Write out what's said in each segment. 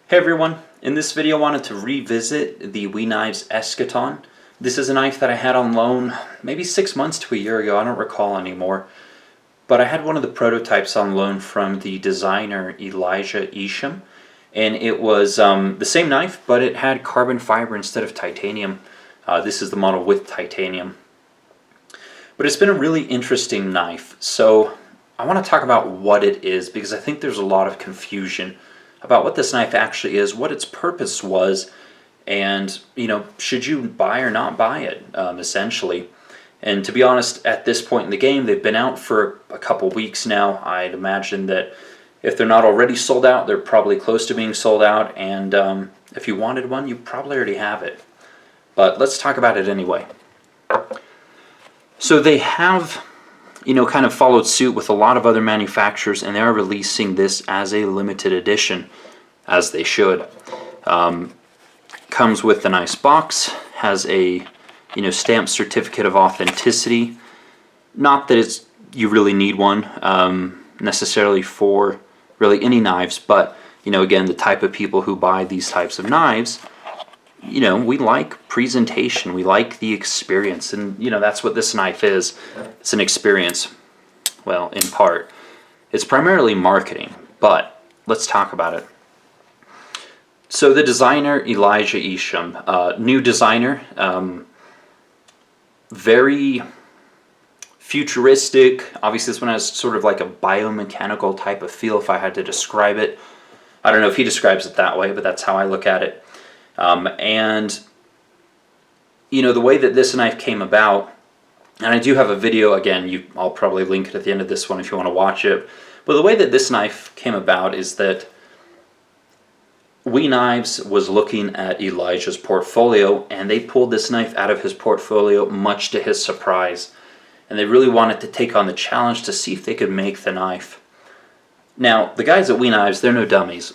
Hey everyone, in this video I wanted to revisit the WE Knives Eschaton. This is a knife that I had on loan maybe 6 months to a year ago, I don't recall anymore. But I had one of the prototypes on loan from the designer Eschaton, and it was the same knife, but it had carbon fiber instead of titanium. This is the model with titanium. But it's been a really interesting knife, so I want to talk about what it is because I think there's a lot of confusion about what this knife actually is, what its purpose was, and should you buy or not buy it, essentially. And to be honest, at this point in the game, they've been out for a couple weeks now. I'd imagine that if they're not already sold out, they're probably close to being sold out, and if you wanted one, you probably already have it. But let's talk about it anyway. So they have kind of followed suit with a lot of other manufacturers, and they are releasing this as a limited edition, as they should. Comes with a nice box, has a stamped certificate of authenticity. Not that you really need one necessarily for really any knives, but again, the type of people who buy these types of knives, we like presentation, we like the experience, and that's what this knife is. It's an experience. Well, in part. It's primarily marketing, but let's talk about it. So the designer, Eschaton, new designer, very futuristic. Obviously this one has sort of like a biomechanical type of feel if I had to describe it. I don't know if he describes it that way, but that's how I look at it. And the way that this knife came about, and I do have a video, again, I'll probably link it at the end of this one if you want to watch it, but the way that this knife came about is that WE Knives was looking at Elijah's portfolio, and they pulled this knife out of his portfolio much to his surprise, and they really wanted to take on the challenge to see if they could make the knife. Now, the guys at WE Knives, they're no dummies.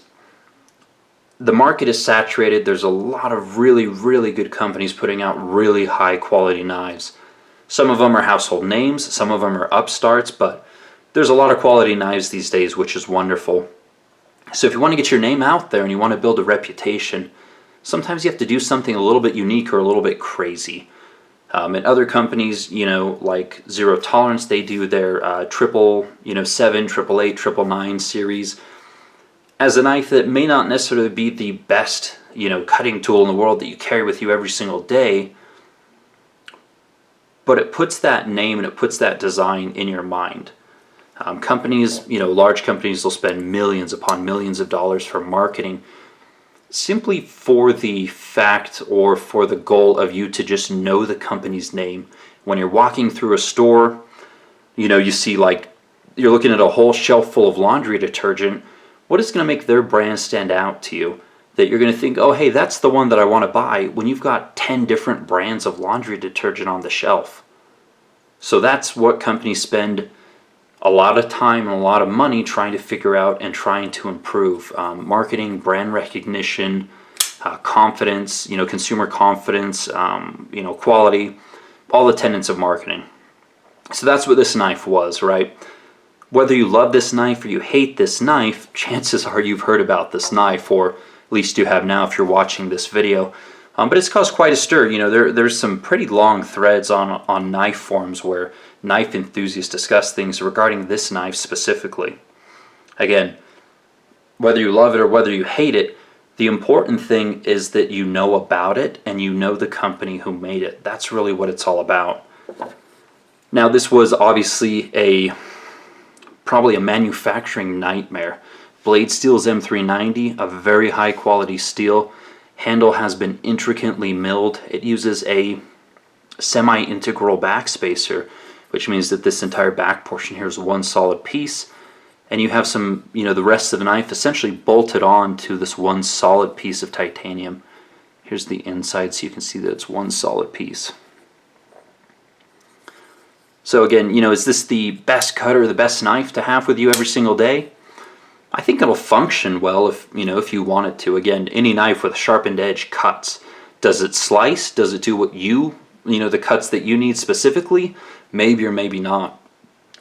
The market is saturated. There's a lot of really, really good companies putting out really high quality knives. Some of them are household names, some of them are upstarts, but there's a lot of quality knives these days, which is wonderful. So if you want to get your name out there and you want to build a reputation, sometimes you have to do something a little bit unique or a little bit crazy. And other companies, like Zero Tolerance, they do their 777, 888, 999 series as a knife that may not necessarily be the best, cutting tool in the world that you carry with you every single day, but it puts that name and it puts that design in your mind. Companies, large companies will spend millions upon millions of dollars for marketing simply for the fact or for the goal of you to just know the company's name. When you're walking through a store, you see you're looking at a whole shelf full of laundry detergent. What is going to make their brand stand out to you? That you're going to think, oh, hey, that's the one that I want to buy, when you've got 10 different brands of laundry detergent on the shelf. So that's what companies spend a lot of time and a lot of money trying to figure out and trying to improve. Marketing, brand recognition, confidence, consumer confidence, quality, all the tenets of marketing. So that's what this knife was, right? Whether you love this knife or you hate this knife, chances are you've heard about this knife, or at least you have now if you're watching this video. But it's caused quite a stir. There's some pretty long threads on knife forums where knife enthusiasts discuss things regarding this knife specifically. Again, whether you love it or whether you hate it, the important thing is that you know about it and you know the company who made it. That's really what it's all about. Now, this was obviously probably a manufacturing nightmare. Blade steel's M390, a very high quality steel. Handle has been intricately milled. It uses a semi-integral backspacer, which means that this entire back portion here is one solid piece, and you have some, the rest of the knife essentially bolted on to this one solid piece of titanium. Here's the inside so you can see that it's one solid piece. So again, is this the best cutter, the best knife to have with you every single day? I think it'll function well if you want it to. Again, any knife with a sharpened edge cuts. Does it slice? Does it do what the cuts that you need specifically? Maybe or maybe not.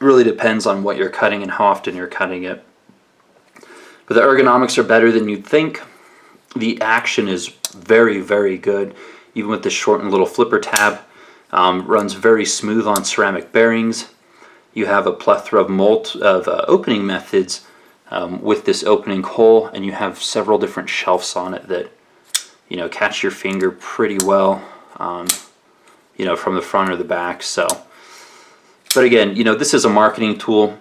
It really depends on what you're cutting and how often you're cutting it. But the ergonomics are better than you'd think. The action is very, very good, even with this shortened little flipper tab. Runs very smooth on ceramic bearings. You have a plethora of opening methods with this opening hole, and you have several different shelves on it that catch your finger pretty well, from the front or the back. So, but again, this is a marketing tool.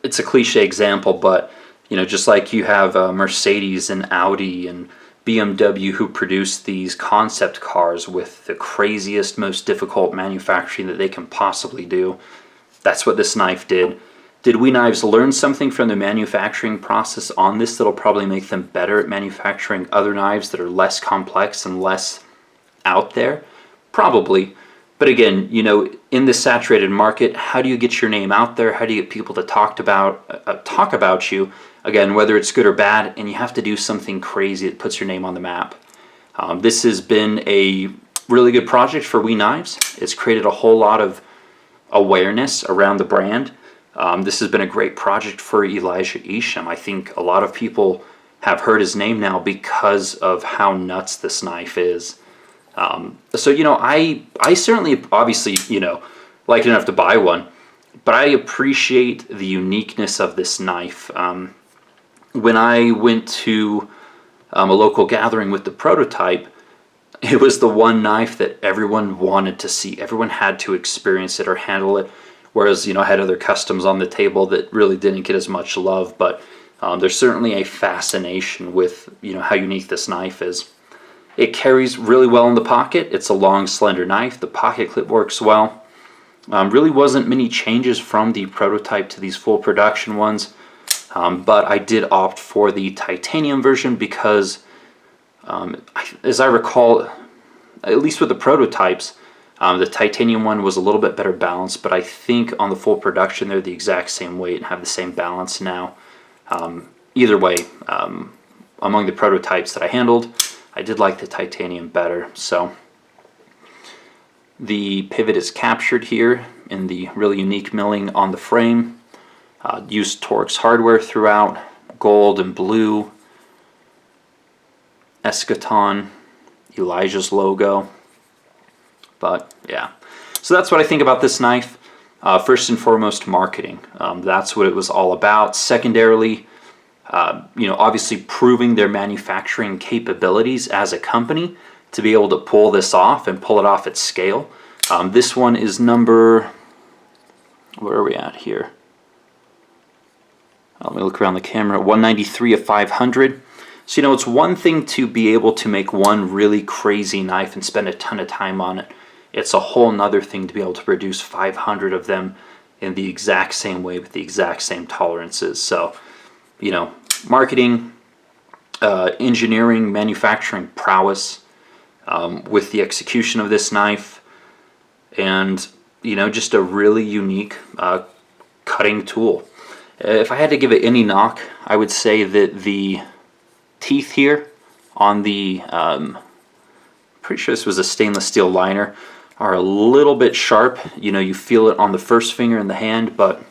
It's a cliche example, but just like you have Mercedes and Audi and BMW who produce these concept cars with the craziest, most difficult manufacturing that they can possibly do. That's what this knife did. Did We Knives learn something from the manufacturing process on this that'll probably make them better at manufacturing other knives that are less complex and less out there? Probably. But again, in this saturated market, how do you get your name out there? How do you get people to talk about you? Again, whether it's good or bad, and you have to do something crazy that puts your name on the map. This has been a really good project for We Knives. It's created a whole lot of awareness around the brand. This has been a great project for Elijah Isham. I think a lot of people have heard his name now because of how nuts this knife is. So I certainly, obviously, like enough to buy one, but I appreciate the uniqueness of this knife. When I went to a local gathering with the prototype, it was the one knife that everyone wanted to see. Everyone had to experience it or handle it. Whereas, I had other customs on the table that really didn't get as much love. But there's certainly a fascination with, how unique this knife is. It carries really well in the pocket. It's a long, slender knife. The pocket clip works well. Really wasn't many changes from the prototype to these full production ones. But I did opt for the titanium version because, as I recall, at least with the prototypes, the titanium one was a little bit better balanced, but I think on the full production they're the exact same weight and have the same balance now. Either way, among the prototypes that I handled, I did like the titanium better. So the pivot is captured here in the really unique milling on the frame. Used Torx hardware throughout, gold and blue, Eschaton, Elijah's logo. But yeah, so that's what I think about this knife. First and foremost, marketing. That's what it was all about. Secondarily, obviously proving their manufacturing capabilities as a company to be able to pull this off and pull it off at scale. This one is number, where are we at here? Let me look around the camera. 193 of 500. So, it's one thing to be able to make one really crazy knife and spend a ton of time on it. It's a whole nother thing to be able to produce 500 of them in the exact same way with the exact same tolerances. So, marketing, engineering, manufacturing prowess with the execution of this knife, and, just a really unique cutting tool. If I had to give it any knock, I would say that the teeth here on the, pretty sure this was a stainless steel liner, are a little bit sharp. You feel it on the first finger in the hand, but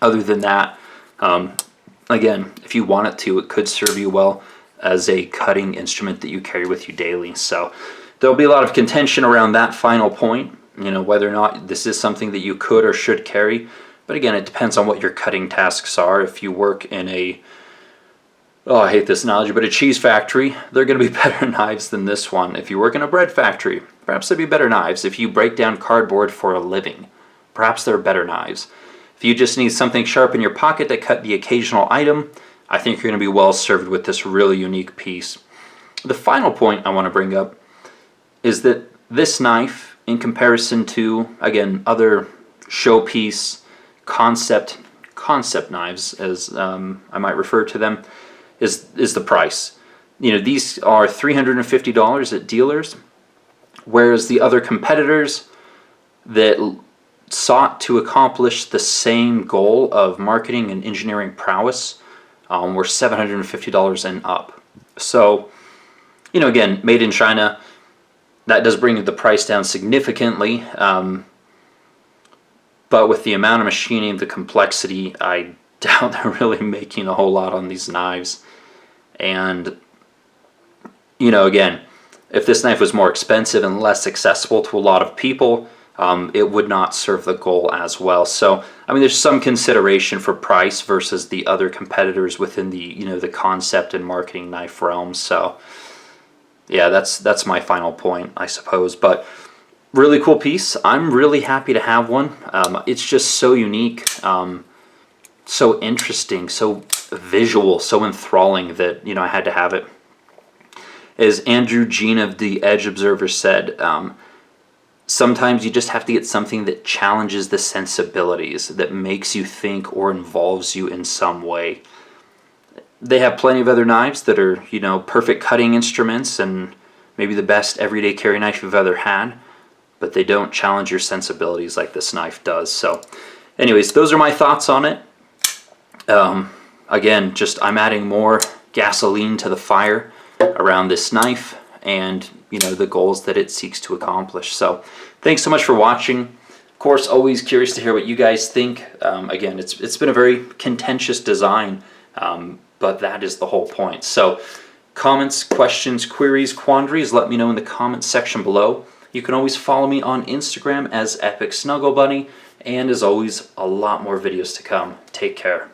other than that, again, if you want it to, it could serve you well as a cutting instrument that you carry with you daily. So there'll be a lot of contention around that final point, whether or not this is something that you could or should carry. But again, it depends on what your cutting tasks are. If you work in I hate this analogy, but a cheese factory, they're going to be better knives than this one. If you work in a bread factory, perhaps they'd be better knives. If you break down cardboard for a living, perhaps they're better knives. If you just need something sharp in your pocket to cut the occasional item, I think you're going to be well served with this really unique piece. The final point I want to bring up is that this knife, in comparison to, again, other showpiece concept knives, as I might refer to them, is the price. These are $350 at dealers, whereas the other competitors that sought to accomplish the same goal of marketing and engineering prowess were $750 and up. So, again, made in China, that does bring the price down significantly. But with the amount of machining, the complexity, I doubt they're really making a whole lot on these knives. And, you know, again, if this knife was more expensive and less accessible to a lot of people, it would not serve the goal as well. So, I mean, there's some consideration for price versus the other competitors within the, you know, the concept and marketing knife realm. So, yeah, that's my final point, I suppose. But really cool piece. I'm really happy to have one. It's just so unique, so interesting, so visual, so enthralling that, you know, I had to have it. As Andrew Jean of the Edge Observer said, sometimes you just have to get something that challenges the sensibilities, that makes you think or involves you in some way. They have plenty of other knives that are, you know, perfect cutting instruments and maybe the best everyday carry knife you've ever had, but they don't challenge your sensibilities like this knife does. So anyways, those are my thoughts on it. Again, just I'm adding more gasoline to the fire around this knife and, you know, the goals that it seeks to accomplish. So thanks so much for watching. Of course, always curious to hear what you guys think. Again, it's been a very contentious design, but that is the whole point. So comments, questions, queries, quandaries, let me know in the comments section below. You can always follow me on Instagram as Epic Snuggle Bunny, and as always, a lot more videos to come. Take care.